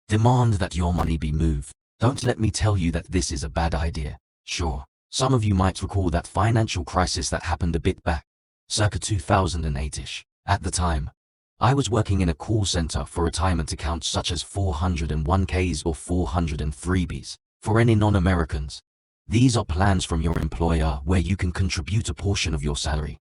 Demand that your money be moved. Don't let me tell you that this is a bad idea. Sure, some of you might recall that financial crisis that happened a bit back, circa 2008-ish. At the time, I was working in a call center for retirement accounts such as 401ks or 403bs. For any non-Americans, these are plans from your employer where you can contribute a portion of your salary.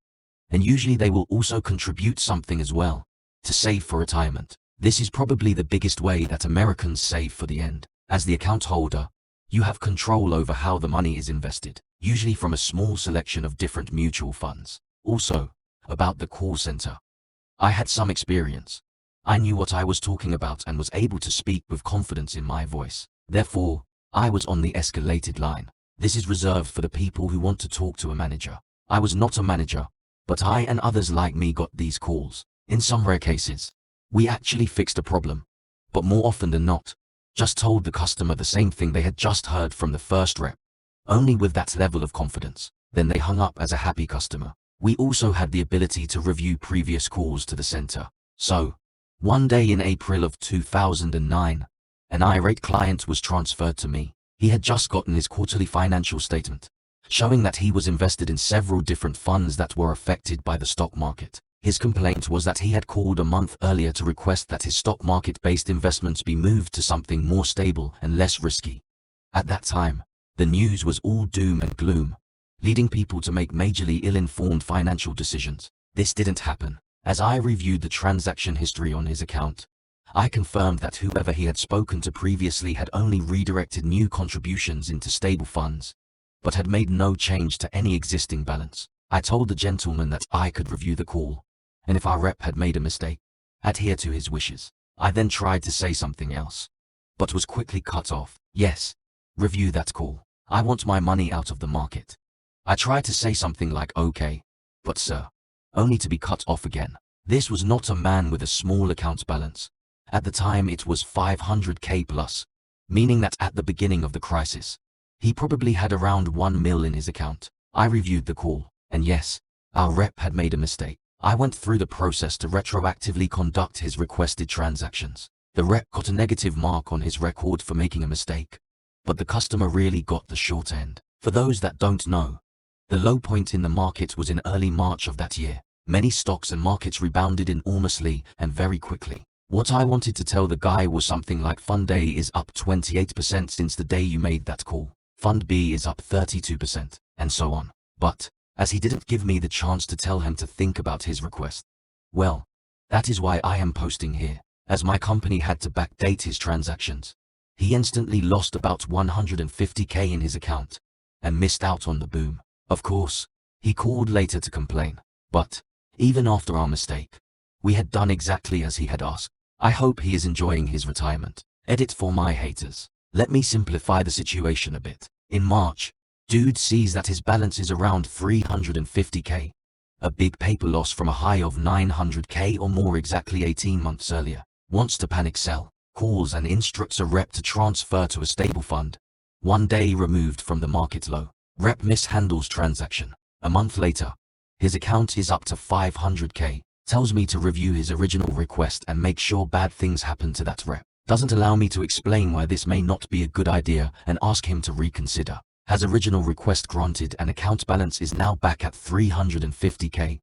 And usually they will also contribute something as well, to save for retirement. This is probably the biggest way that Americans save for the end. As the account holder, you have control over how the money is invested, usually from a small selection of different mutual funds. Also, about the call center. I had some experience. I knew what I was talking about and was able to speak with confidence in my voice. Therefore, I was on the escalated line. This is reserved for the people who want to talk to a manager. I was not a manager, but I and others like me got these calls. In some rare cases, we actually fixed a problem, but more often than not, just told the customer the same thing they had just heard from the first rep, only with that level of confidence. Then they hung up as a happy customer. We also had the ability to review previous calls to the center. So, one day in April of 2009, an irate client was transferred to me. He had just gotten his quarterly financial statement, showing that he was invested in several different funds that were affected by the stock market. His complaint was that he had called a month earlier to request that his stock market-based investments be moved to something more stable and less risky. At that time, the news was all doom and gloom, leading people to make majorly ill-informed financial decisions. This didn't happen. As I reviewed the transaction history on his account, I confirmed that whoever he had spoken to previously had only redirected new contributions into stable funds, but had made no change to any existing balance. I told the gentleman that I could review the call, and if our rep had made a mistake, adhere to his wishes. I then tried to say something else, but was quickly cut off. Yes, review that call. I want my money out of the market. I tried to say something like okay, but sir, only to be cut off again. This was not a man with a small account balance. At the time it was 500k plus, meaning that at the beginning of the crisis, he probably had around 1 mil in his account. I reviewed the call, and yes, our rep had made a mistake. I went through the process to retroactively conduct his requested transactions. The rep got a negative mark on his record for making a mistake, but the customer really got the short end. For those that don't know, the low point in the market was in early March of that year. Many stocks and markets rebounded enormously and very quickly. What I wanted to tell the guy was something like Fund A is up 28% since the day you made that call. Fund B is up 32%, and so on. But, as he didn't give me the chance to tell him to think about his request, well, that is why I am posting here. As my company had to backdate his transactions, he instantly lost about 150k in his account, and missed out on the boom. Of course, he called later to complain, but, even after our mistake, we had done exactly as he had asked. I hope he is enjoying his retirement. Edit for my haters. Let me simplify the situation a bit. In March, dude sees that his balance is around 350k. A big paper loss from a high of 900k or more exactly 18 months earlier. Wants to panic sell. Calls and instructs a rep to transfer to a stable fund. 1 day removed from the market low. Rep mishandles transaction. A month later, his account is up to 500k. Tells me to review his original request and make sure bad things happen to that rep. Doesn't allow me to explain why this may not be a good idea and ask him to reconsider. Has original request granted and account balance is now back at 350k.